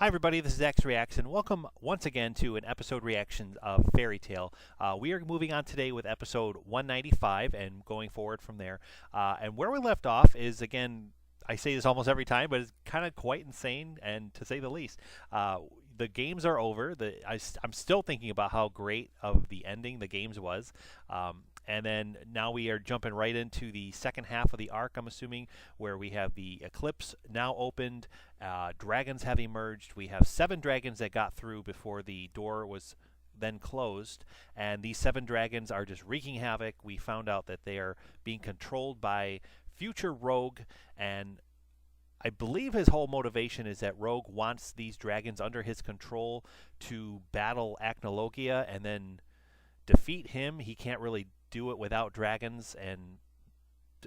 Hi everybody, this is X Reacts, and welcome once again to an episode reaction of Fairy Tail. We are moving on today with episode 195 and going forward from there. And where we left off is, again, I say this almost every time, but it's kind of quite insane, and to say the least. The games are over. I'm still thinking about how great of the ending the games was. And then now we are jumping right into the second half of the arc, I'm assuming, where we have the Eclipse now opened. Dragons have emerged. We have 7 dragons that got through before the door was then closed. And these 7 dragons are just wreaking havoc. We found out that they are being controlled by future Rogue. And I believe his whole motivation is that Rogue wants these dragons under his control to battle Acnologia and then defeat him. He can't really do it without dragons, and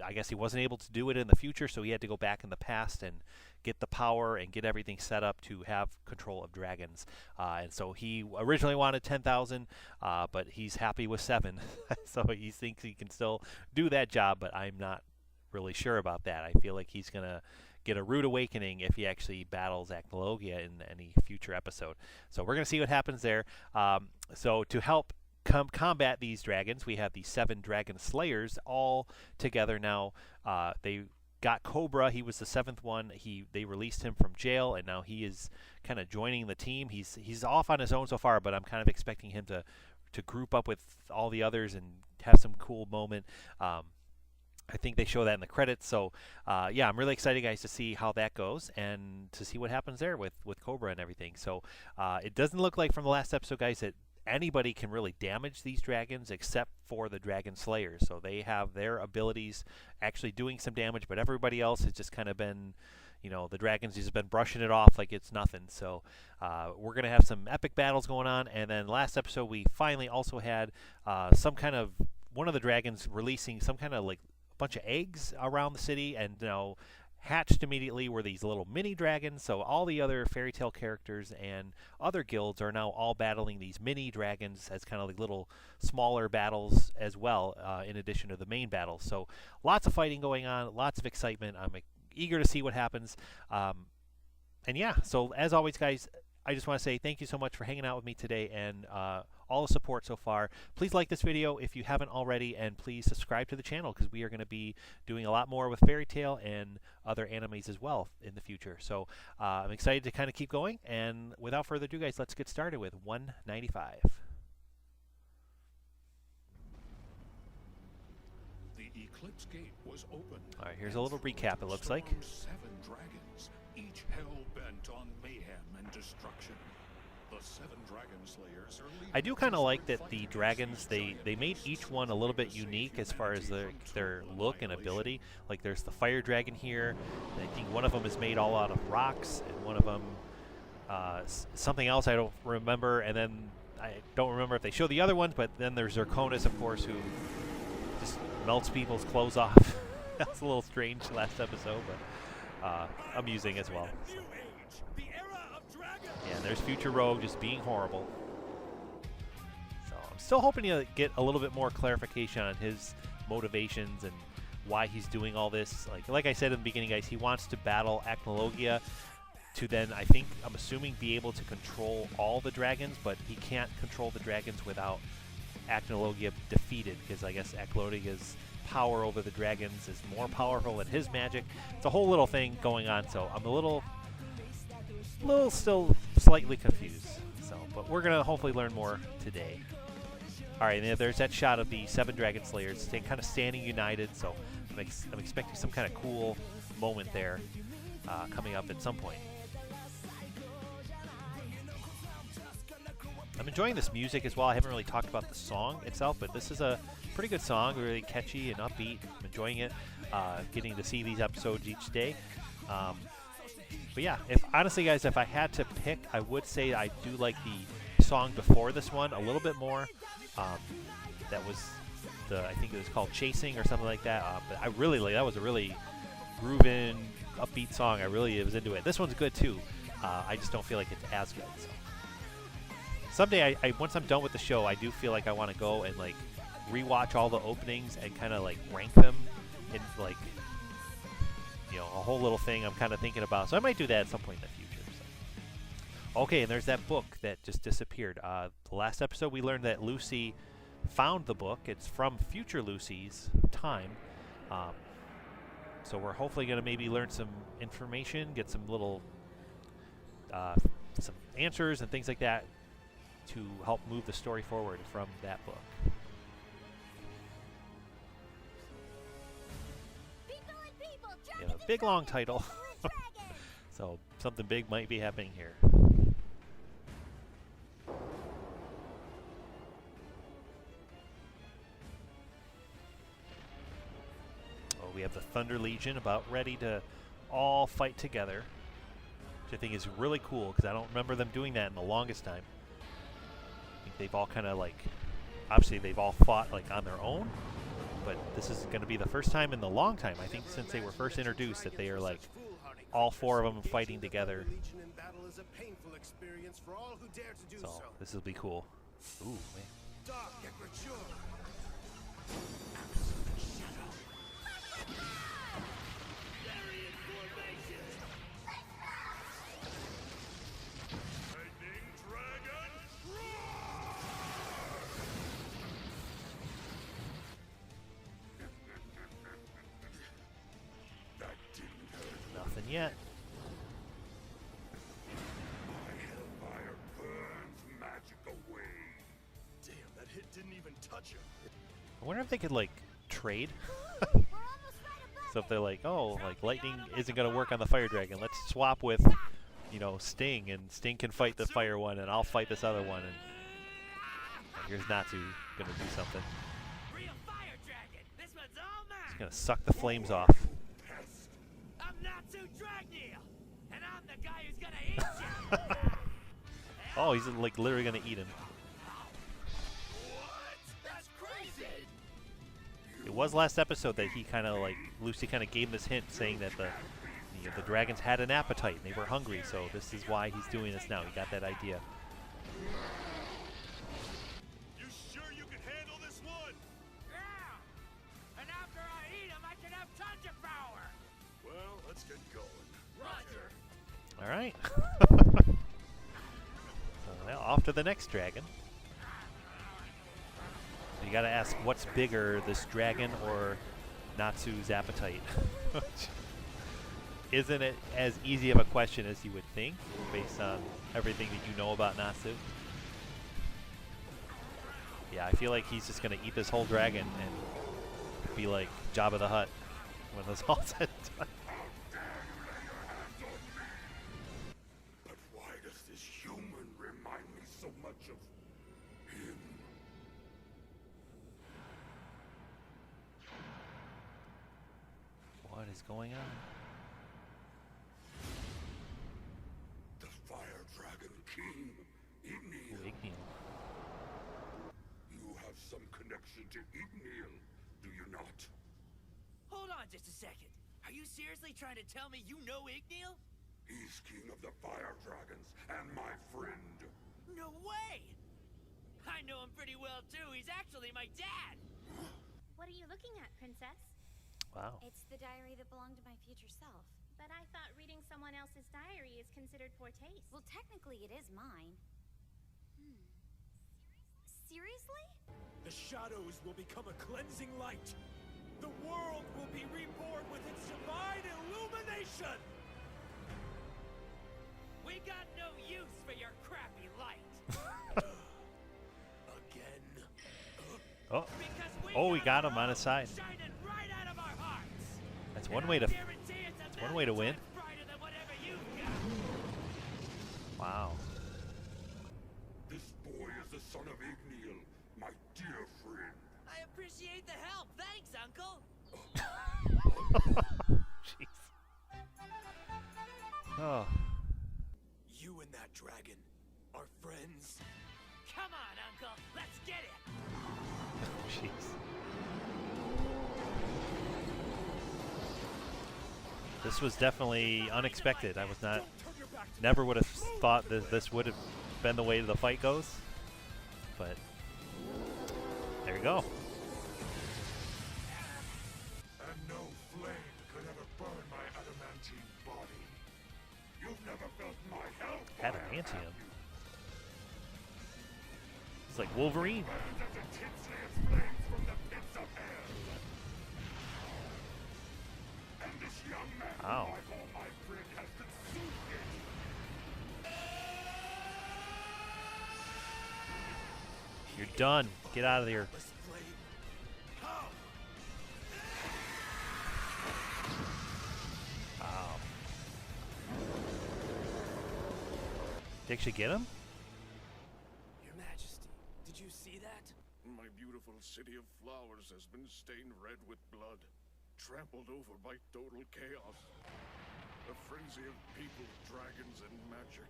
I guess he wasn't able to do it in the future, so he had to go back in the past and get the power and get everything set up to have control of dragons. And so he originally wanted 10,000, but he's happy with 7. So he thinks he can still do that job, but I'm not really sure about that. I feel like he's going to get a rude awakening if he actually battles Acnologia in any future episode. So we're going to see what happens there. So to help combat these dragons, we have the 7 dragon slayers all together now. They got Cobra. He was the 7th one. They released him from jail, and now he is kind of joining the team. He's off on his own so far, but I'm kind of expecting him to group up with all the others and have some cool moment. I think they show that in the credits. So yeah, I'm really excited, guys, to see how that goes and to see what happens there with Cobra and everything. So it doesn't look like from the last episode, guys, that anybody can really damage these dragons except for the dragon slayers. So they have their abilities actually doing some damage, but everybody else has just kind of been, the dragons just been brushing it off like it's nothing. So we're going to have some epic battles going on. And then last episode, we finally also had one of the dragons releasing some kind of like a bunch of eggs around the city, and hatched immediately were these little mini dragons. So all the other fairy tale characters and other guilds are now all battling these mini dragons as kind of like little smaller battles as well, in addition to the main battles. So lots of fighting going on, lots of excitement. I'm eager to see what happens. And yeah, so as always, guys, I just want to say thank you so much for hanging out with me today and all the support so far. Please like this video if you haven't already, and please subscribe to the channel because we are going to be doing a lot more with Fairy Tail and other animes as well in the future. So I'm excited to kind of keep going, and without further ado, guys, let's get started with 195. The Eclipse gate was open. All right, here's a little recap, it looks like. 7 dragons, each hell-bent on mayhem and destruction. The 7 dragon slayers are leading. I do kind of like that the dragons, they made each one a little bit unique as far as their look and ability. Like there's the fire dragon here. I think one of them is made all out of rocks, and one of them something else I don't remember. And then I don't remember if they show the other ones, but then there's Zirconis, of course, who just melts people's clothes off. That's a little strange last episode, but amusing as well. So. Yeah, and there's future Rogue just being horrible. So I'm still hoping to get a little bit more clarification on his motivations and why he's doing all this. Like I said in the beginning, guys, he wants to battle Acnologia to then, I'm assuming, be able to control all the dragons, but he can't control the dragons without Acnologia defeated, because I guess Acnologia's power over the dragons is more powerful than his magic. It's a whole little thing going on, so I'm a little still slightly confused. So, but we're gonna hopefully learn more today. All right, and there's that shot of the 7 dragon slayers kind of standing united. So I'm expecting some kind of cool moment there coming up at some point. I'm enjoying this music as well. I haven't really talked about the song itself, but this is a pretty good song, really catchy and upbeat. I'm enjoying it, getting to see these episodes each day. But yeah, honestly, guys, if I had to pick, I would say I do like the song before this one a little bit more. That was I think it was called Chasing or something like that. But I really like that. Was a really grooving, upbeat song. I really was into it. This one's good too. I just don't feel like it's as good. So. Someday, once I'm done with the show, I do feel like I want to go and like rewatch all the openings and kind of like rank them in like a whole little thing I'm kind of thinking about. So I might do that at some point in the future. So. Okay, and there's that book that just disappeared. The last episode we learned that Lucy found the book. It's from future Lucy's time. So we're hopefully going to maybe learn some information, get some little some answers and things like that to help move the story forward from that book. Yeah, a big long title. So something big might be happening here. We have the Thunder Legion about ready to all fight together, which I think is really cool because I don't remember them doing that in the longest time. I think they've all kind of like, obviously they've all fought like on their own, but this is going to be the first time in the long time, I think, since they were first introduced that they are like all four of them fighting together. So this will be cool. Ooh, man. Nothing yet. My hellfire burns magic away. Damn, that hit didn't even touch him. I wonder if they could like trade. So if they're like, oh, like lightning isn't going to work on the fire dragon, let's swap with, you know, Sting, and Sting can fight the fire one, and I'll fight this other one, and here's Natsu going to do something. Real fire dragon. This one's all mine. He's going to suck the flames off. I'm Natsu Dragneel, and I'm the guy who's gonna eat you. Oh, he's like literally going to eat him. What? That's crazy. It was last episode that he kind of like, Lucy kind of gave him this hint saying that the dragons had an appetite and they were hungry, so this is why he's doing this now. He got that idea. You sure you can handle this one? Yeah. And after I eat him, I can have tons of power. Well, let's get going. Roger. All right. So now off to the next dragon. You got to ask, what's bigger, this dragon or Natsu's appetite? Isn't it as easy of a question as you would think, based on everything that you know about Natsu? Yeah, I feel like he's just going to eat this whole dragon and be like Jabba the Hutt when it's all said and done. But why does this human remind me so much of him? What is going on? The Fire Dragon King, Igniel. Ooh, Igniel. You have some connection to Igniel, do you not? Hold on just a second. Are you seriously trying to tell me you know Igniel? He's king of the Fire Dragons and my friend. No way! I know him pretty well too. He's actually my dad. What are you looking at, Princess? Wow. It's the diary that belonged to my future self. But I thought reading someone else's diary is considered poor taste. Well, technically it is mine. Seriously? The shadows will become a cleansing light. The world will be reborn with its divine illumination. We got no use for your crappy light. Again. Oh, Because oh, we got him on his side. shining right out of our hearts. That's one way to. Guarantee it's a one way to win. million times brighter than whatever you've got. Wow. This boy is the son of Igniel, my dear friend. I appreciate the help. Thanks, Uncle. Jeez. Oh. You and that dragon are friends. Come on, Uncle. Let's get it. Jeez. This was definitely unexpected. I was not, never would have thought that this would have been the way the fight goes. But there you go. And no flame could ever burn my adamantine body. You've never felt my hellfire. Adamantium. It's like Wolverine. Ow. You're done. Get out of here. Wow. Did you actually get him? Your Majesty, did you see that? My beautiful city of flowers has been stained red with blood, trampled over by total chaos. A frenzy of people, dragons, and magic.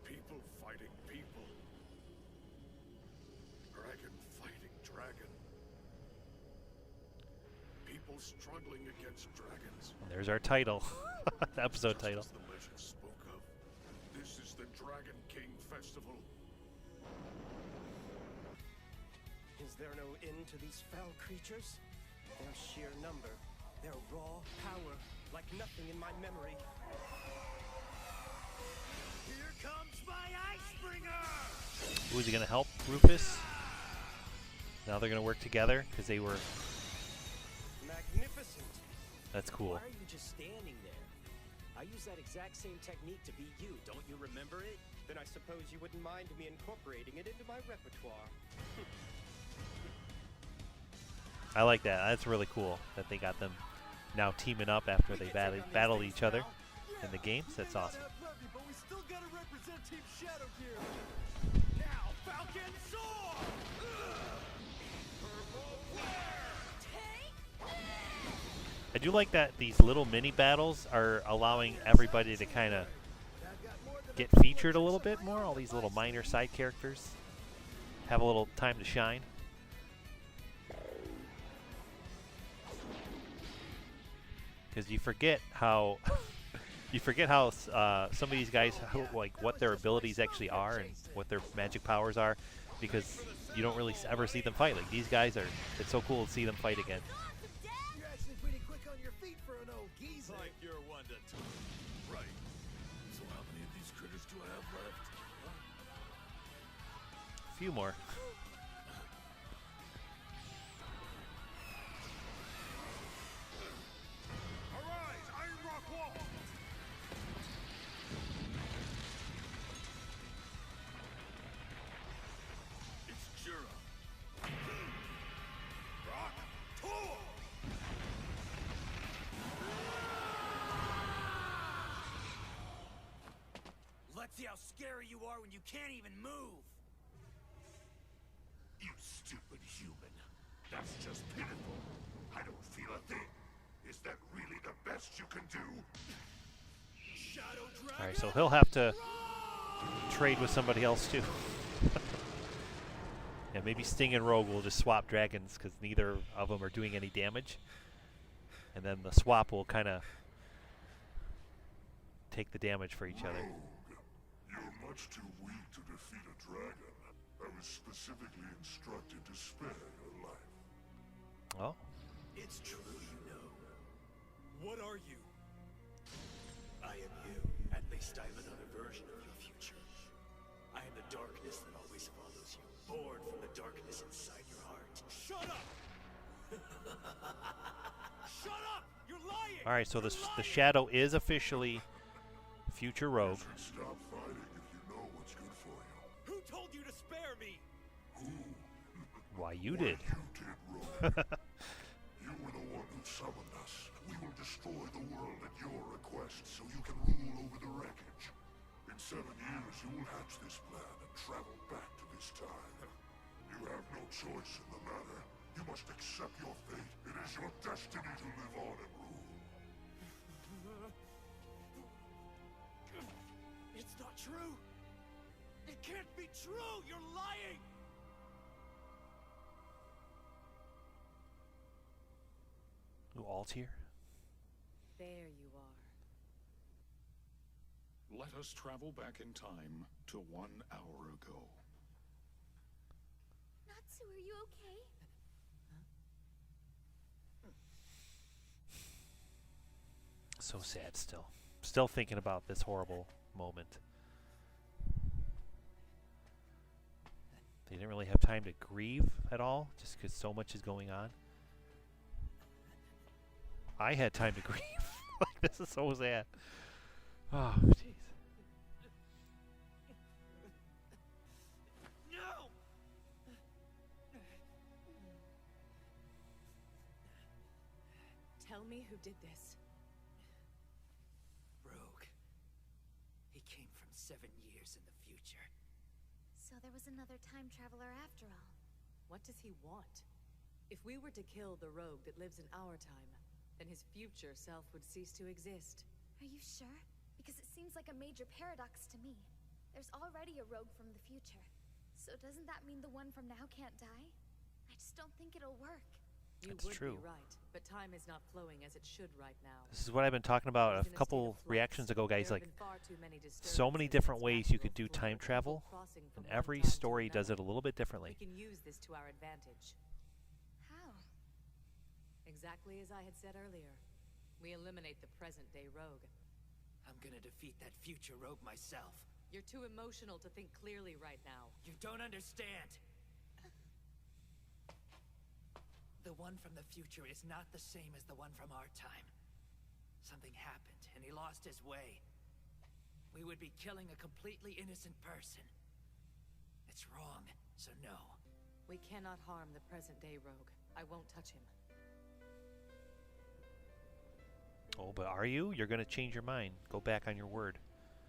People fighting people. Dragon fighting dragon. People struggling against dragons. There's our title. The episode title. Just as the legend spoke of. This is the Dragon King Festival. Is there no end to these fell creatures? Their sheer number, their raw power, like nothing in my memory. Here comes my Icebringer! Who is he going to help? Rufus? Now they're going to work together because they were... Magnificent! That's cool. Why are you just standing there? I use that exact same technique to beat you. Don't you remember it? Then I suppose you wouldn't mind me incorporating it into my repertoire. I like that. That's really cool that they got them now teaming up after they battled each other in the games. That's awesome. But we still gotta represent Team Shadow Gear. Now, Falcon Soar! I do like that these little mini battles are allowing everybody to kind of get featured a little bit more. All these little minor side characters have a little time to shine. Because you forget how some of these guys like what their abilities actually are and what their magic powers are, because you don't really ever see them fight. Like these guys are, it's so cool to see them fight again. You're actually pretty quick on your feet for an old geezer. Like you're one to Right. So how many of these critters do I have left? A few more. Arise, Iron Rock Wall! It's Jura. Rock Tour! Let's see how scary you are when you can't even move! You stupid human. That's just pitiful. I don't feel a thing. Is that really the best you can do? Shadow Dragon! All right, so he'll have to trade with somebody else too. Yeah, maybe Sting and Rogue will just swap dragons because neither of them are doing any damage, and then the swap will kind of take the damage for each other. You're much too weak to defeat a dragon. I was specifically instructed to spare your life. Oh, It's true, you know. What are you? I am you. At least I am another version of your future. I am the darkness that always follows you, born from the darkness inside your heart. Shut up! Shut up! You're lying! all right. So the Shadow is officially future Rogue. Stop fighting if you know what's good for you. Who told you to spare me? Why you did? You did, Rogue. You were the one who summoned us. We will destroy the world at your request so you can rule over the wreckage. In 7 years, you will hatch this plan and travel back to this time. You have no choice in the matter. You must accept your fate. It is your destiny to live on and rule. It's not true! It can't be true! You're lying! Ooh, Ultear. There you are. Let us travel back in time to 1 hour ago. Natsu, are you okay? So sad still. Still thinking about this horrible moment. They didn't really have time to grieve at all, just because so much is going on. I had time to grieve. Like, this is so sad. Oh, jeez. No! Tell me who did this. Rogue. He came from 7 years in the future. So there was another time traveler after all. What does he want? If we were to kill the rogue that lives in our time, then his future self would cease to exist. Are you sure? Because it seems like a major paradox to me. There's already a rogue from the future. So doesn't that mean the one from now can't die? I just don't think it'll work. You That's would true. be right, but time is not flowing as it should right now. This is what I've been talking about a It is in couple state of flux. reactions ago, guys. There have Like, been far too many so many disturbances different in ways its you could do natural time flow, travel, crossing from and one every time to story does it another. a little bit differently. We can use this to our advantage. How? Exactly as I had said earlier. We eliminate the present-day rogue. I'm gonna defeat that future rogue myself. You're too emotional to think clearly right now. You don't understand. The one from the future is not the same as the one from our time. Something happened, and he lost his way. We would be killing a completely innocent person. It's wrong, so no. We cannot harm the present-day rogue. I won't touch him. Oh, but are you? You're going to change your mind. Go back on your word.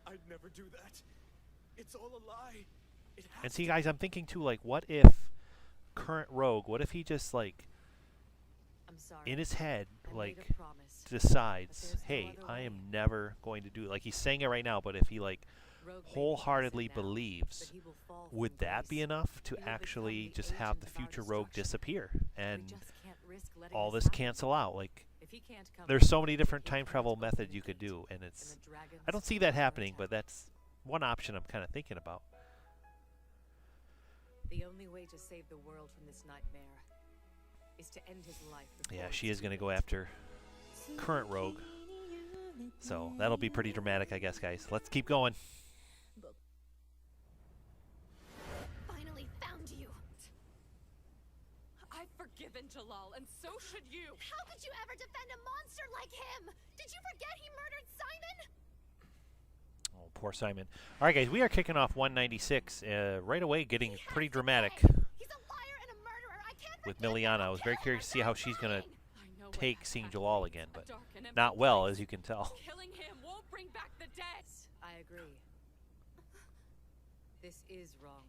I'd never do that. It's all a lie. It has And see, to guys, I'm thinking too, like, what if current rogue, what if he just, like, I'm sorry. in his head, I made like, a promise. decides, But there's no hey, other I way. am never going to do it. Like, he's saying it right now, but if he, like, Rogue may be wholeheartedly innocent now, believes, but he will fall would from that be grace. enough to He will actually become the just have the agent of our future rogue destruction. disappear We and just can't risk letting all this this happen. cancel out? Like, If he can't come there's back, so many different he time can't travel open methods the you could gate, do, and and it's, the dragons I don't see will that never happening, but attack. that's one option I'm kind of thinking about. The only way to save the world from this nightmare is to end his life. Yeah, before she it's is going to too go late. after current rogue. So that'll be pretty dramatic, I guess, guys. Let's keep going. Finally found you! I've forgiven Jalal, and so should you. How could you ever defend a monster like him? Did you forget he murdered Simon? Oh, poor Simon. All right, guys, we are kicking off 196 right away, getting He has pretty to dramatic pay. He's a liar and a murderer. I can't with forgive him. Miliana. I I'll was very kill him curious to see how without she's going to lying. I know what take that seeing path Jalal leads, again, a but dark and empty not well, place. as you can tell. Killing him won't bring back the dead. I agree. This is wrong.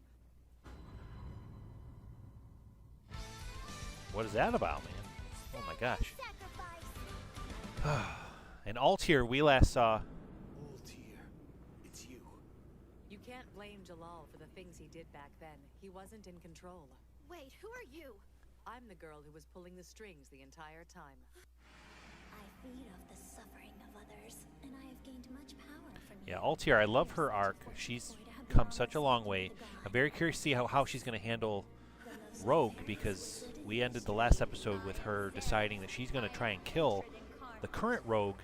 What is that about, man? Oh my gosh. Sacrifice. And Ultear, we last saw. Ultear, it's you. You can't blame Jalal for the things he did back then. He wasn't in control. Wait, who are you? I'm the girl who was pulling the strings the entire time. I feed off the suffering of others, and I have gained much power from you. Yeah, Ultear, I love her arc. She's come such a long way. I'm very curious to see how she's going to handle Rogue, because we ended the last episode with her deciding that she's going to try and kill the current Rogue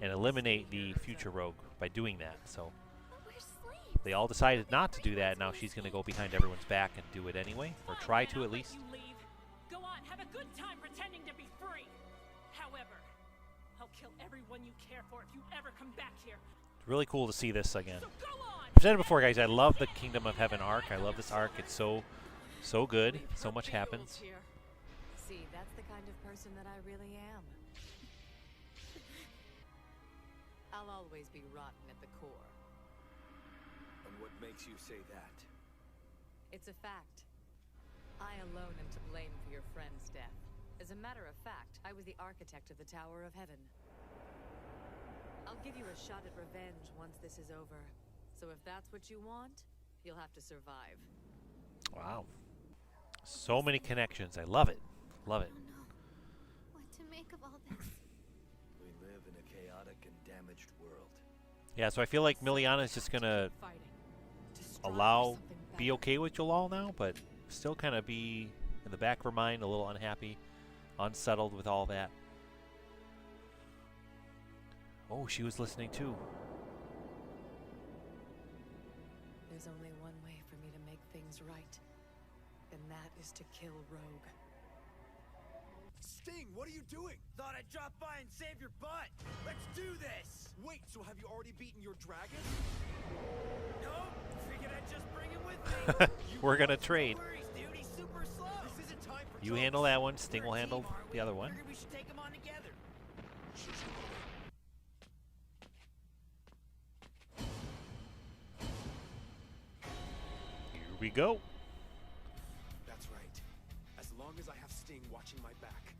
and eliminate the future Rogue by doing that. So But we're slaves. they all decided not to do that. Now she's going to go behind everyone's back and do it anyway, or try to at least. You leave. Go on, have a good time pretending to be free. However, I'll kill everyone you care for if you ever come back here. It's really cool to see this again. So go on. I've said it before, guys. I love the Kingdom of Heaven arc. I love this arc. It's so good. We've So hurt much the happens. Ultear. See, that's the kind of person that I really am. I'll always be rotten at the core. And what makes you say that? It's a fact. I alone am to blame for your friend's death. As a matter of fact, I was the architect of the Tower of Heaven. I'll give you a shot at revenge once this is over. So if that's what you want, you'll have to survive. Wow. So many connections. I love it. Love it. I don't know what to make of all this. We live in a chaotic and damaged world. Yeah, so I feel like Miliana is just going to Keep fighting. To strive for allow, something be better. okay with Jalal now, but still kind of be in the back of her mind a little unhappy, unsettled with all that. Oh, she was listening too. There's only one way for me to make things right, and that is to kill Rogue. Sting, what are you doing? Thought I'd drop by and save your butt. Let's do this. Wait, so have you already beaten your dragon? Nope. Figured I'd just bring him with me. We're gonna trade. No worries, dude. He's super slow. This isn't time for You jokes. handle that one. Sting We're will a handle team, aren't the we? other one. Figured we should take him on together. Here we go. That's right. As long as I have Sting watching my back,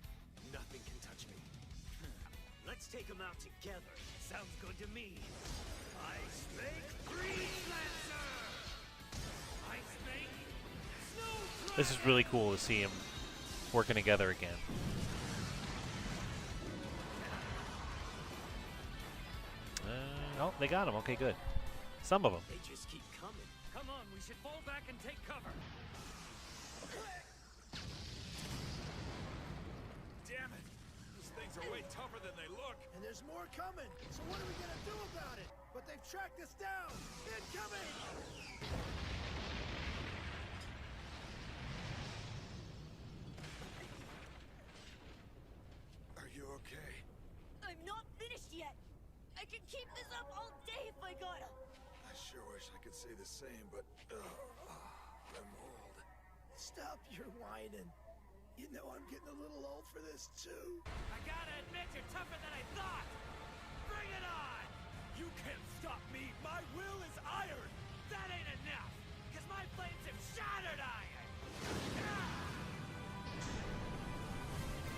nothing can touch me. Let's take him out together. Sounds good to me. Ice Snake Freeze Lancer! Ice Snake Snow This is really cool to see him working together again. Oh, they got him. Okay, good. Some of them. They just keep coming. Come on, we should fall back and take cover. Damn it! These things are way tougher than they look. And there's more coming. So what are we gonna do about it? But they've tracked us down. Incoming! Are you okay? I'm not finished yet. I can keep this up all day if I gotta. I sure wish I could say the same, but I'm old. Stop your whining. You know I'm getting a little old for this too. I gotta admit, you're tougher than I thought. Bring it on! You can't stop me. My will is iron. That ain't enough, because my flames have shattered iron.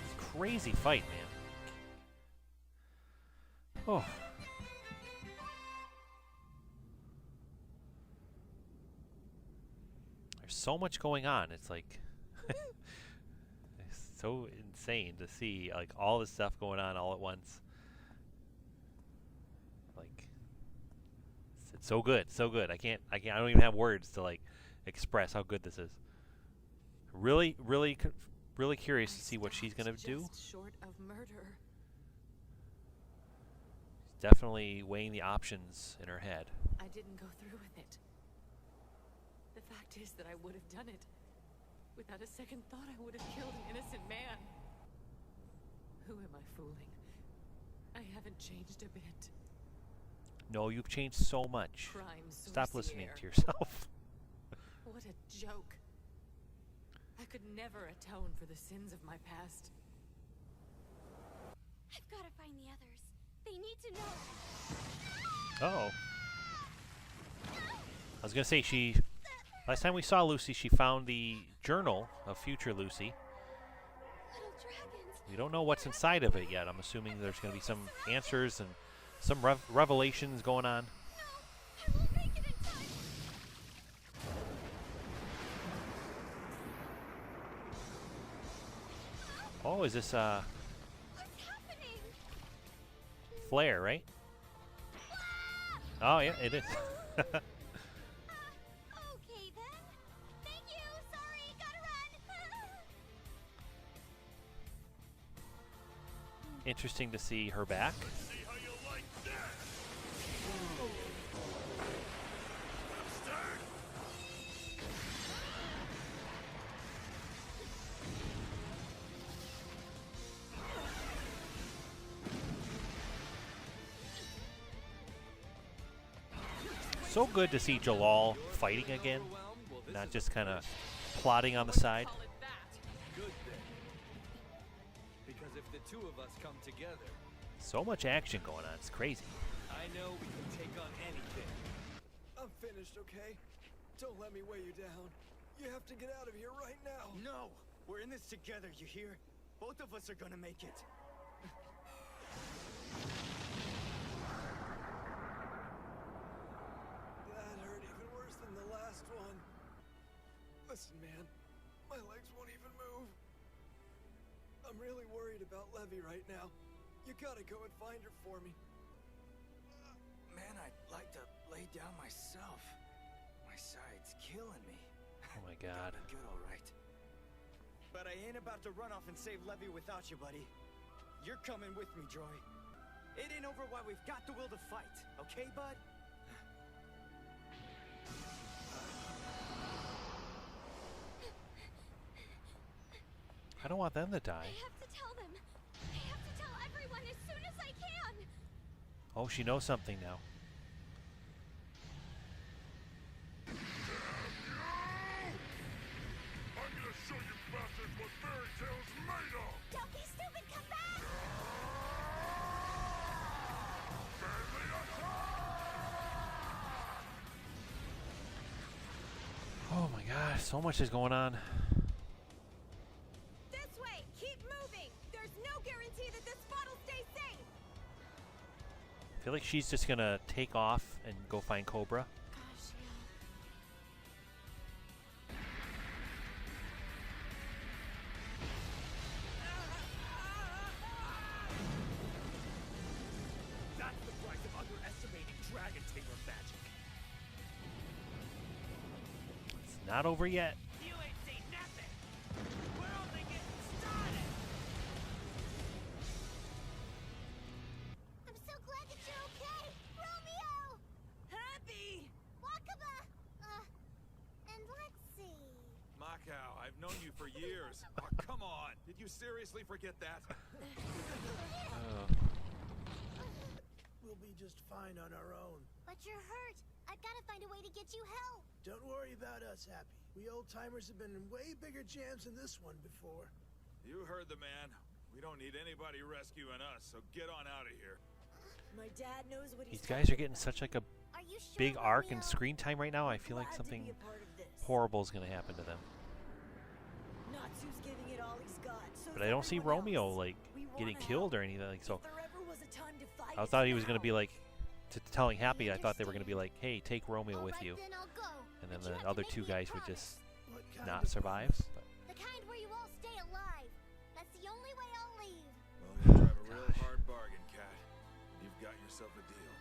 It's a crazy fight, man. Oh. There's so much going on. It's like it's so insane to see like all this stuff going on all at once. Like it's so good, so good. I don't even have words to like express how good this is. Really curious to see what she's gonna do. Just short of murder. Definitely weighing the options in her head. I didn't go through with it. The fact is that I would have done it. Without a second thought, I would have killed an innocent man. Who am I fooling? I haven't changed a bit. No, you've changed so much. Crime Stop listening sorcier. to yourself. What a joke. I could never atone for the sins of my past. I've got to find the others. They need to know. Uh-oh. I was gonna say last time we saw Lucy, she found the journal of future Lucy. Little dragons. We don't know what's inside of it yet. I'm assuming there's gonna be some answers and some revelations going on. No, I won't make it in time. Oh, is this What's happening? Flare, right? Oh yeah, it is. Okay then. Thank you. Sorry, gotta run. Interesting to see her back. See how you like that? So good to see Jalal fighting again, not just kind of plotting on the side. Call it that. Good thing. Because if the two of us come together, So much action going on. It's crazy. I know we can take on anything. I'm finished, okay? Don't let me weigh you down. You have to get out of here right now. No! We're in this together, you hear? Both of us are gonna make it. That hurt even worse than the last one. Listen, man. My legs won't even move. I'm really worried about Levy right now. You gotta go and find her for me. Man, I'd like to lay down myself. My side's killing me. Oh my god. Gotta be good, all right. But I ain't about to run off and save Levy without you, buddy. You're coming with me, Joy. It ain't over while we've got the will to fight, okay, bud? I don't want them to die. I have to tell them. I have to tell everyone as soon as I can. Oh, she knows something now. I'm gonna show you bastards what fairy tales made of! Don't be stupid, come back! Family attack! Oh my gosh, so much is going on. This way! Keep moving! There's no guarantee that this spot'll stay safe! I feel like she's just gonna take off and go find Cobra. Gosh, yeah. That's the price of underestimating Dragon Tamer magic. It's not over yet. You ain't seen nothing. We're only getting started. I'm so glad that you're okay! Romeo! Happy! Wakaba! And let's see... Macau, I've known you for years. Oh, come on. Did you seriously forget that? We'll be just fine on our own. But you're hurt. I've got to find a way to get you help. Don't worry about us, Happy. We old-timers have been in way bigger jams than this one before. You heard the man. We don't need anybody rescuing us, so get on out of here. My dad knows what he's These guys are getting such like a Are you sure, big arc Romeo? and screen time right now. I feel like Glad to something be a part of this. horrible is gonna happen to them. Natsu's giving it all he's got. So But I don't see everyone Romeo else. like We getting wanna killed help. or anything like so. If there ever was a time to fight, I it's thought he was gonna now. be like telling Happy. I thought they were gonna be like, "Hey, take Romeo with Alright, you," then I'll go. and then But you have the to other make two me a guys would promise. just What kind not of survive. promise? But The kind where you all stay alive. That's the only way I'll leave. Well, you drive a real hard bargain, Cat. You've got yourself a deal.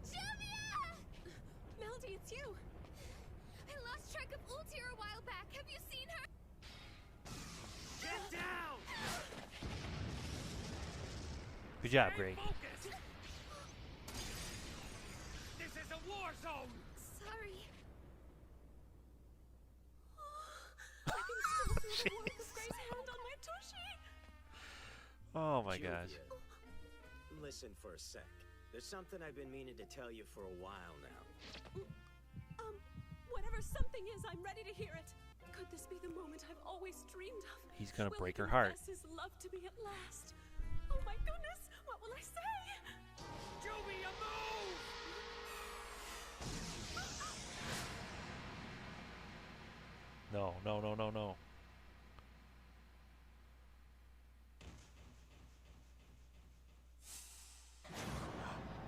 Jumia! Melody, it's you. I lost track of Ultear a while back. Have you seen her? Get down! good job, Stay Gray. focused. This is a war zone. Sorry. I can still feel the warmth of Gray's hand on my tushy. Oh my gosh. Julian, listen for a sec. There's something I've been meaning to tell you for a while now. Whatever something is, I'm ready to hear it. Could this be the moment I've always dreamed of? He's gonna Will break he her heart. confess his love to me at last? Oh my goodness, what will I say? Jumia, move! No, no, no, no, no.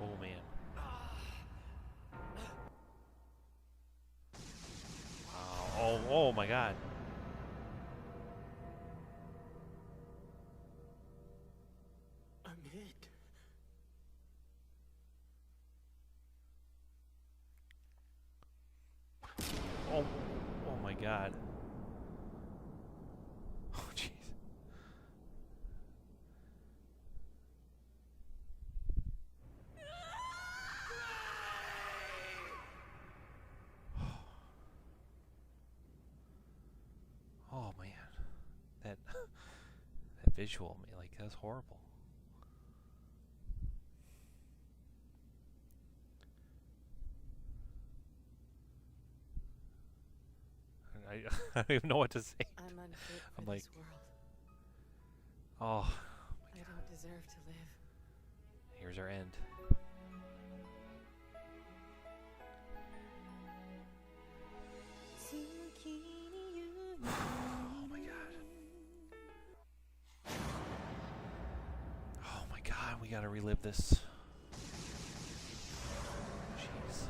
Oh man. Wow. Oh my God. I'm hit. Oh my God. Oh jeez. Oh man. That that visual, man, like that's horrible. I I don't even know what to say. I'm unfit I'm for like, this world. oh, I don't deserve to live. here's our end. Oh my God. Oh my God, we gotta relive this. Jeez.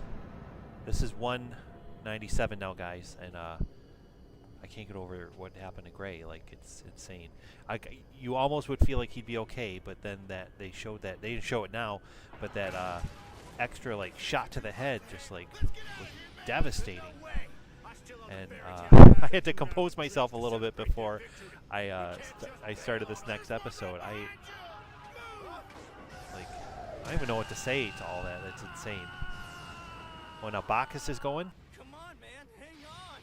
This is 197 now, guys, and I can't get over what happened to Gray. Like, it's insane. You almost would feel like he'd be okay, but then that they showed that they didn't show it now, but that extra like shot to the head just like was devastating. And I had to compose myself a little bit before I started this next episode. I don't even know what to say to all that. It's insane. Oh, now Bacchus is going. Come on, man, hang on.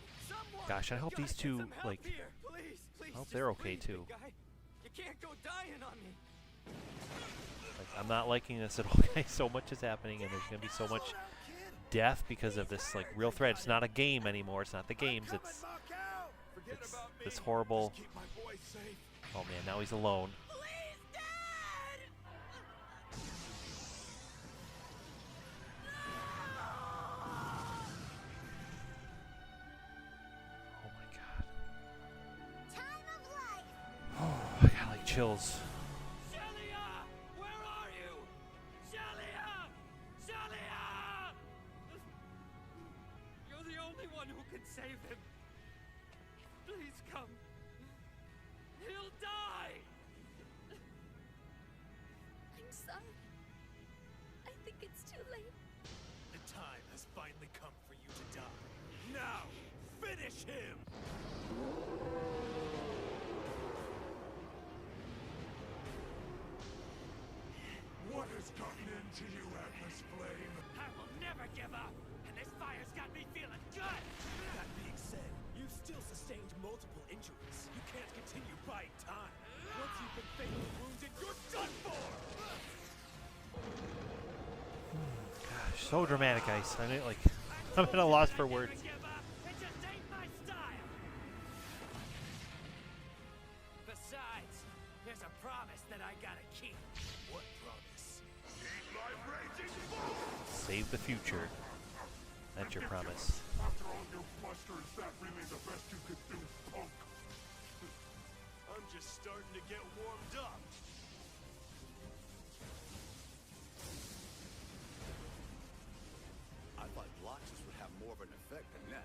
Gosh, I hope these two, like, I hope they're okay too. You can't go dying on me. Like, I'm not liking this at all, guys. So much is happening, and there's gonna be so much death because of this, like, real threat. It's not a game anymore. It's not the games. It's this horrible. Oh man, now he's alone. Oh my god. Oh, I got like chills. Save him. Please come. He'll die. I'm sorry. I think it's too late. The time has finally come for you to die. Now, finish him! What has gotten into you, Atlas Flame? I will never give up, and this fire's got me feeling good! That being said, you've still sustained multiple injuries. You can't continue buying time. Once you've been fatally wounded, you're done for! Gosh, so dramatic, guys. I mean, like, I'm at a loss for words. Besides, there's a promise that I gotta keep. What promise? Eat my raging bull! Save the future. That's your promise. After all your bluster, is that really the best you could do, punk? I'm just starting to get warmed up. I thought Bloxus would have more of an effect than that.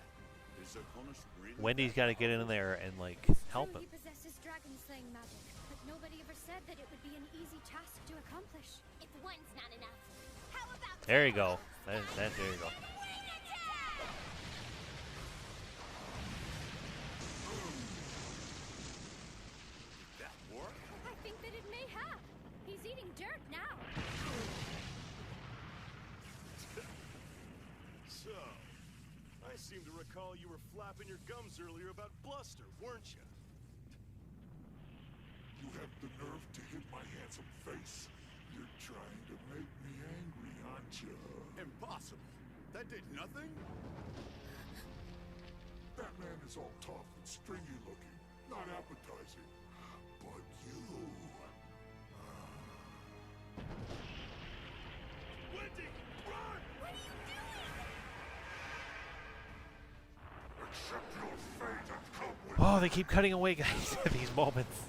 Is Zirconis really? Wendy's got to get in there and like help him. He possesses dragon slaying magic, but nobody ever said that it would be an easy task to accomplish. If one's not enough, how about There you go. There you go. That work? I think that it may have. He's eating dirt now. So, I seem to recall you were flapping your gums earlier about bluster, weren't you? You have the nerve to hit my handsome face. You're trying to make me angry, aren't you? Impossible. That did nothing? That man is all tough and stringy looking, not appetizing. But you... Wendy, run! What are you doing? Accept your fate and come with Oh, they keep cutting away, guys, at these moments.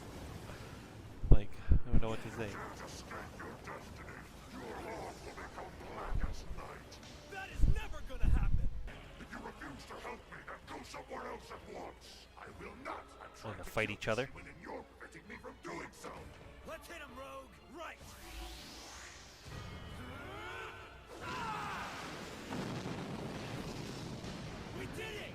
Like, I don't know what to say. can't escape your destiny. Your heart will become black as night. That is never gonna happen! If you refuse to help me, then go somewhere else at once. I will not. I'm They're trying gonna to fight kill each other. you, and you're preventing me from doing so. Let's hit him, Rogue! Right! We did it!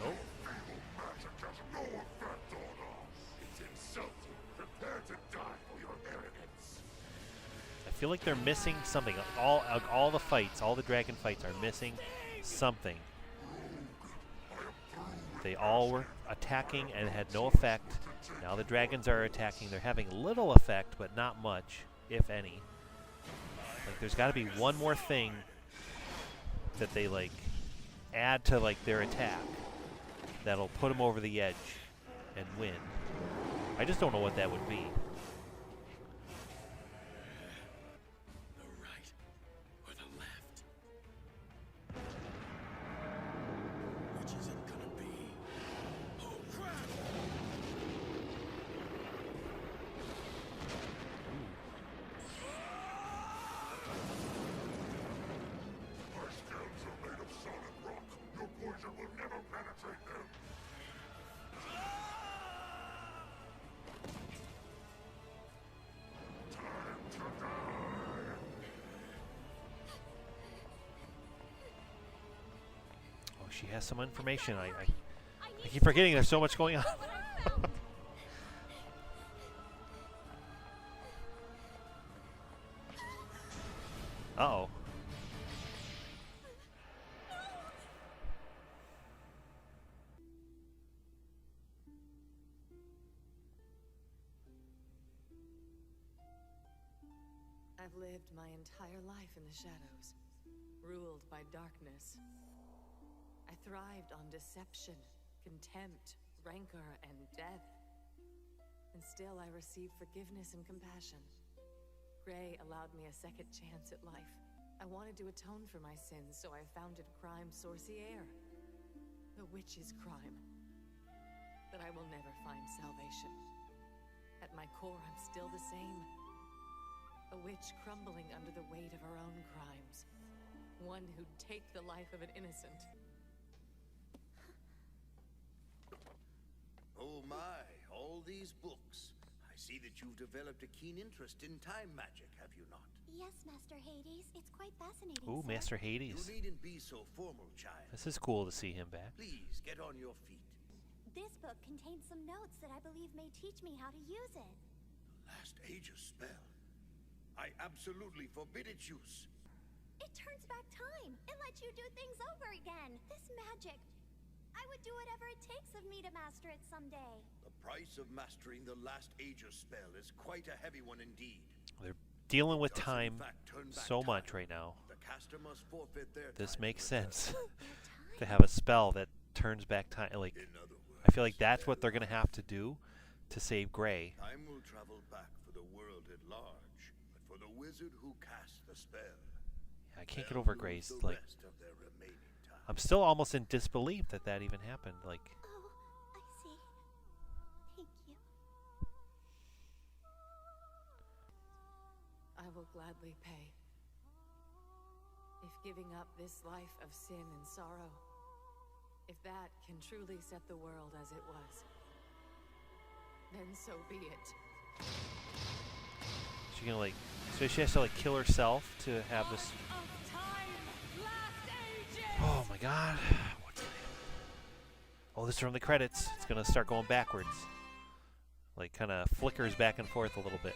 Nope. Feeble magic has no effect on us. It's insulting. Prepare to die for your arrogance. I feel like they're missing something. All the fights, all the dragon fights are missing something. They all were attacking and had no effect. Now the dragons are attacking. They're having little effect, but not much, if any. Like, there's got to be one more thing that they like add to like their attack that'll put them over the edge and win. I just don't know what that would be. The right or the left? Which is it gonna be? Oh crap! My scales are made of solid rock. Your poison will never penetrate them. Time to die. Oh, she has some information. I keep forgetting there's so much going on. Uh-oh. I've lived my entire life in the shadows, ruled by darkness. I thrived on deception, contempt, rancor, and death. And still I received forgiveness and compassion. Gray allowed me a second chance at life. I wanted to atone for my sins, so I founded Crime Sorcière, the witch's crime. But I will never find salvation. At my core, I'm still the same. A witch crumbling under the weight of her own crimes. One who'd take the life of an innocent. Oh my, all these books. I see that you've developed a keen interest in time magic, have you not? Yes, Master Hades. It's quite fascinating, Ooh, sir. Master Hades. You needn't be so formal, child. This is cool to see him back. Please, get on your feet. This book contains some notes that I believe may teach me how to use it. The last Aegis spell. I absolutely forbid its use. It turns back time and lets you do things over again. This magic. I would do whatever it takes of me to master it someday. The price of mastering the last Aegis spell is quite a heavy one indeed. They're dealing with Does, in time fact, turn back so time. much right now. The caster must forfeit their This time makes to return. sense. To have a spell that turns back time. Like, In other words, I feel like that's what they're going to have to do to save Gray. time will travel back for the world at large, but for the wizard who cast the spell, I can't get they'll over lose Gray's, the like, rest of their remaining time. I'm still almost in disbelief that that even happened. Like, Oh, I see. Thank you. I will gladly pay. If giving up this life of sin and sorrow, if that can truly set the world as it was, then so be it. she's gonna like, so she has to like kill herself to have this. Of time, last ages. Oh my God! What's the name? Oh, this is from the credits. It's gonna start going backwards. Like, kind of flickers back and forth a little bit.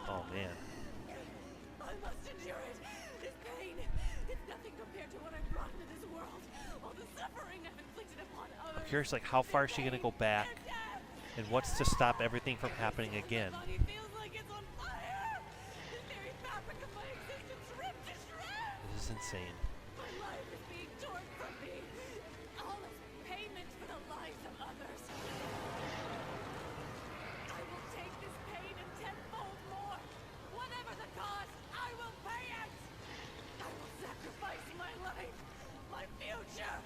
Oh man. I must endure it. This pain, it's nothing compared to what I've brought into this world. All the suffering I've inflicted upon others. I'm curious, like, how far is she gonna go back, and what's to stop everything from happening again? My body feels like it's on fire. The very fabric of my existence ripped to shreds. This is insane. My life is being torn from me. All as payment for the lives of others. I will take this pain and tenfold more. Whatever the cost, I will pay it. I will sacrifice my life, my future.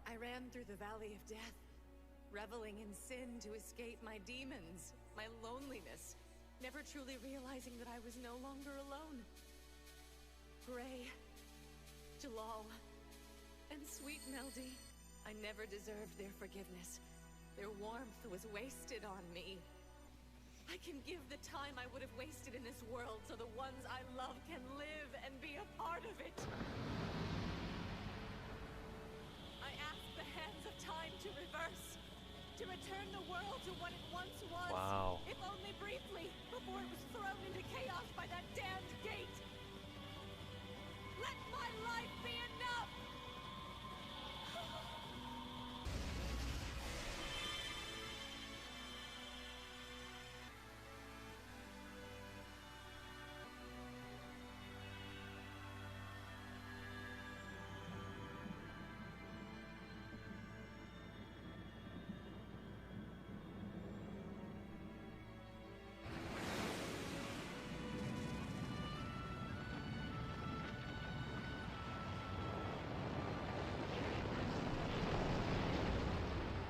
I ran through the valley of death, reveling in sin to escape my demons, my loneliness, never truly realizing that I was no longer alone. Gray, Jalal, and sweet Melody, I never deserved their forgiveness. Their warmth was wasted on me. I can give the time I would have wasted in this world so the ones I love can live and be a part of it. I ask the hands of time to reverse, to return the world to what it once was. Wow. If only briefly, before it was thrown into chaos by that damned gate. Let my life be enough!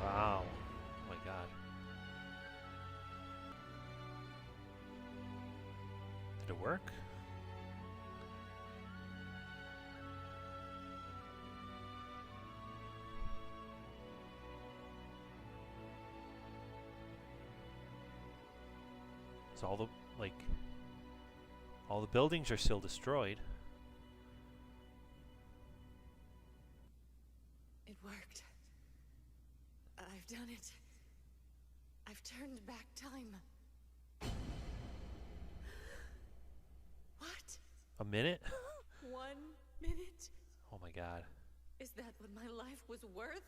Wow. Oh my God. Did it work? So all the, like, all the buildings are still destroyed. It worked. I've done it. I've turned back time. What? A minute? minute? Oh my god. Is that what my life was worth?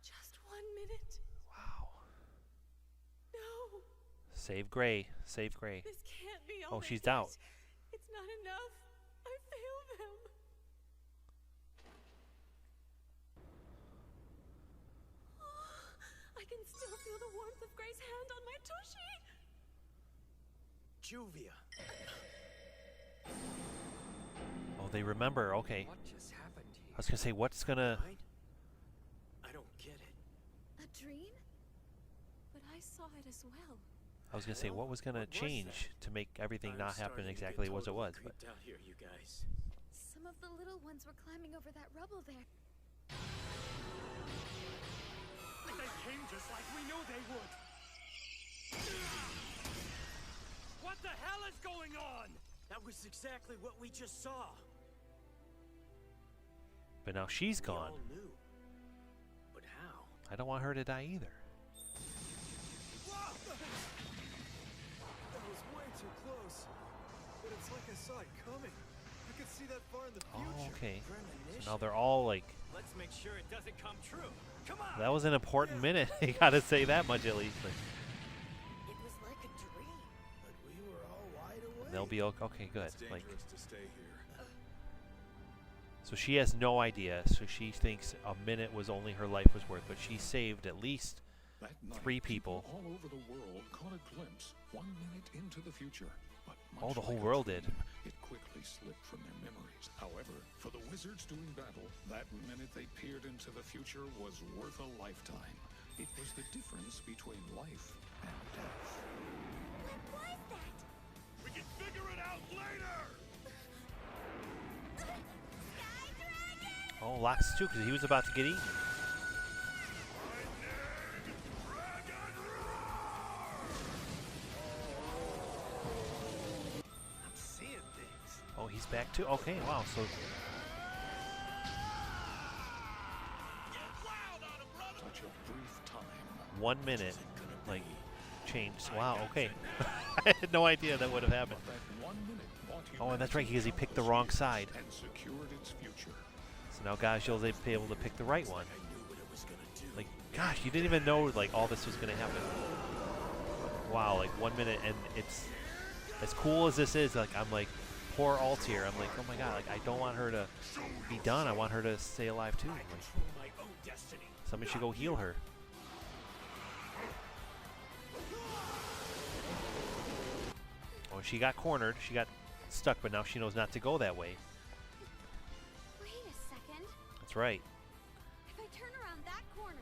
Just 1 minute? Wow. No. Save Gray. Save Gray. This can't be all Oh, they she's get. out. It's not enough. I failed them. I can still feel the warmth of Gray's hand on my tushy. Juvia. Oh, they remember. Okay. What just happened here? I was gonna say, what's gonna... I don't get it. A dream? But I saw it as well. I was gonna say, what was gonna change to make everything not happen exactly as it was? But Out here, you guys. Some of the little ones were climbing over that rubble there. They came just like we knew they would. What the hell is going on? That was exactly what we just saw. but now she's gone. We all knew. But how? I don't want her to die either. That was way too close. But it's like I saw it coming. I could see that far in the future. Oh, okay. So now they're all like... Let's make sure it doesn't come true. Come on! That was an important minute. You gotta say that much at least. Like, It was like a dream. But we were all wide awake. they'll be okay. Okay, good. It's Like, dangerous to stay here. so she has no idea. So she thinks a minute was only her life was worth, but she saved at least That night, 3 people. all over the world caught a glimpse 1 minute into the future. But Oh, much the whole like a world did. dream, It quickly slipped from their memories. However, for the wizards doing battle, that minute they peered into the future was worth a lifetime. It was the difference between life and death. What was that? We can figure it out later! Sky Dragon! Oh, lots too, because he was about to get eaten. I'm seeing things. Oh, he's back too. Okay, wow. So Such a brief time. 1 minute, like, changed. Wow. Okay. I had no idea that would have happened. But that 1 minute brought Oh, and that's right, because he humanity picked the out of wrong space side. and secured its future. So now Gajil's able to pick the right one. Like, gosh, you didn't even know like all this was gonna happen. Wow, like 1 minute, and it's as cool as this is. Like, I'm like, poor Ultear. I'm like, oh my god, like I don't want her to be done. I want her to stay alive too. Like, My own destiny. somebody should go heal her. Oh, she got cornered. She got stuck, but now she knows not to go that way. Wait a second. That's right. If I turn around that corner...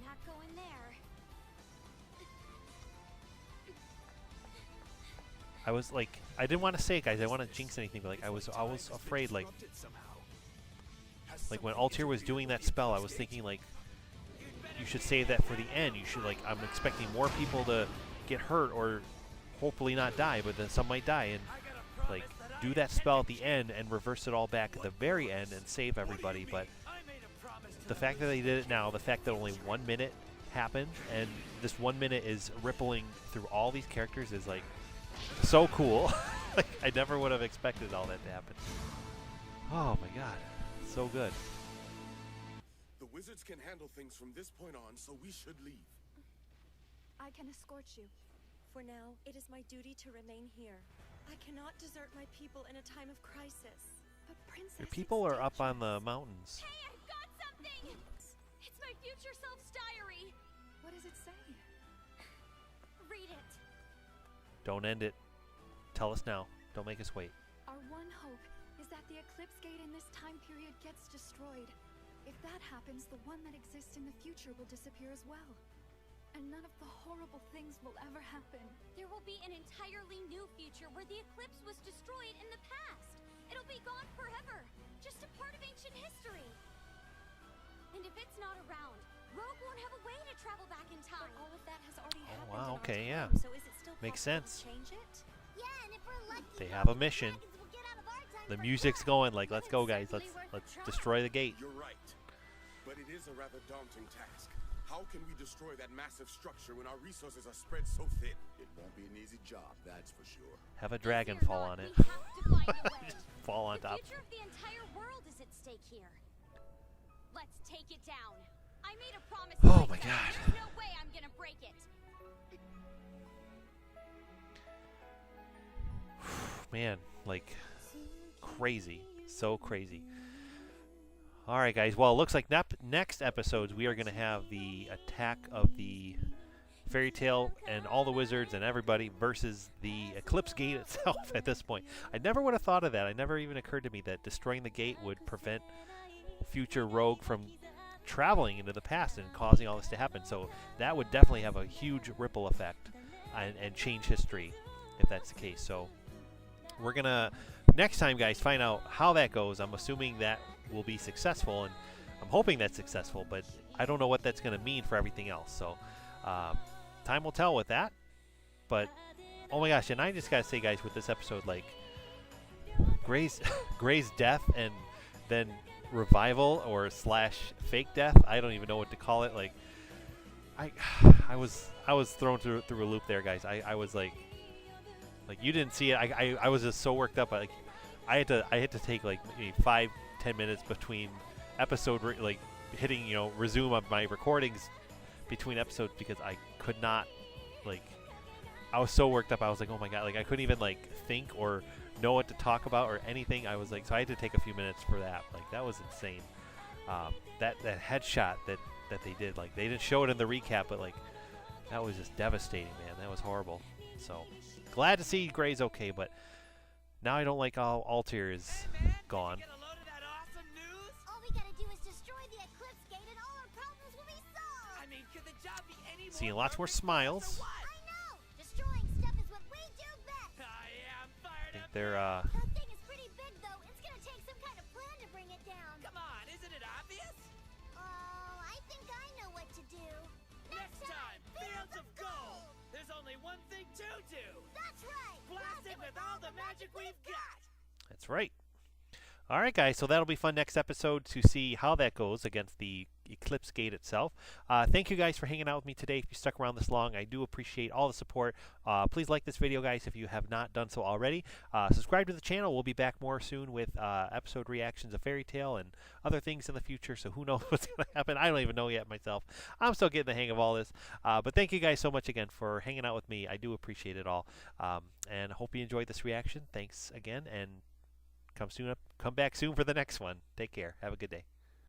Not going there. I was like, I didn't want to say it, guys. I didn't want to jinx anything, but like, I was afraid, like when Ultear was doing that spell, I was thinking like, you should save that for the end. You should like, I'm expecting more people to get hurt or hopefully not die, but then some might die, and like, do that spell at the end and reverse it all back at the very end and save everybody. But the fact that they did it now, the fact that only 1 minute happened, and this 1 minute is rippling through all these characters is like so cool. Like, I never would have expected all that to happen. Oh my god, so good. The wizards can handle things from this point on, so we should leave. I can escort you. For now, it is my duty to remain here. I cannot desert my people in a time of crisis. But Princess, Your people are up on the mountains. Hey, I've got something! It's my future self's diary! What does it say? Read it. Don't end it. Tell us now. Don't make us wait. Our one hope is that the Eclipse Gate in this time period gets destroyed. If that happens, the one that exists in the future will disappear as well. And none of the horrible things will ever happen. There will be an entirely new future where the Eclipse was destroyed in the past. It'll be gone forever. Just a part of ancient history. And if it's not around, Rogue won't have a way to travel back in time. But all of that has already happened wow, in okay, our yeah. time, so is it still Makes possible sense. to change it? Yeah, and if we're lucky, They have a the mission. dragons will get out of our time The for music's good. going like, let's But go it's guys. certainly Let's worth a try. destroy the gate. You're right, but it is a rather daunting task. How can we destroy that massive structure when our resources are spread so thin? It won't be an easy job, that's for sure. Have a dragon Easy or fall not, on it. we have to find a way. Just fall on top. The future of the entire world is at stake here. Let's take it down. I made a promise. Oh my God. There's no way I'm gonna break it. Man, like crazy, so crazy. All right, guys. Well, it looks like next episodes we are going to have the attack of the Fairy Tale and all the wizards and everybody versus the Eclipse Gate itself. At this point, I never would have thought of that. It never even occurred to me that destroying the gate would prevent future Rogue from traveling into the past and causing all this to happen. So that would definitely have a huge ripple effect and change history if that's the case. So we're gonna next time, guys, find out how that goes. I'm assuming that will be successful, and I'm hoping that's successful, but I don't know what that's going to mean for everything else. So time will tell with that. But oh my gosh, and I just gotta say, guys, with this episode, like Gray's death and then revival or slash fake death, I don't even know what to call it. Like I was thrown through a loop there, guys. I was like you didn't see it. I was just so worked up. Like I had to take like maybe 5-10 minutes between episode hitting resume on my recordings between episodes because I could not, like, I was so worked up. I was like, oh my God, like I couldn't even like think or know what to talk about or anything. I was like, so I had to take a few minutes for that. Like that was insane. That headshot that they did, like they didn't show it in the recap, but like that was just devastating, man. That was horrible. So glad to see Gray's okay, but now I don't like how Ultear is gone. All we gotta do is destroy the Eclipse Gate and all our problems will be solved. I mean, could the job be any more Seeing lots more smiles. I know. Destroying stuff is what we do best. I'm fired I think up. they're That thing is pretty big, though. It's gonna take some kind of plan to bring it down. Come on, isn't it obvious? Oh, I think I know what to do. Next time, Fields of Gold. There's only one thing to do. That's right. Blast it with all the magic we've got. That's right. All right, guys, so that'll be fun next episode to see how that goes against the Eclipse Gate itself. Thank you guys for hanging out with me today. If you stuck around this long, I do appreciate all the support. Please like this video, guys, if you have not done so already. Subscribe to the channel. We'll be back more soon with episode reactions of Fairy Tale and other things in the future, so who knows what's going to happen. I don't even know yet myself. I'm still getting the hang of all this. But thank you guys so much again for hanging out with me. I do appreciate it all. And hope you enjoyed this reaction. Thanks again, and come back soon for the next one. Take care. Have a good day.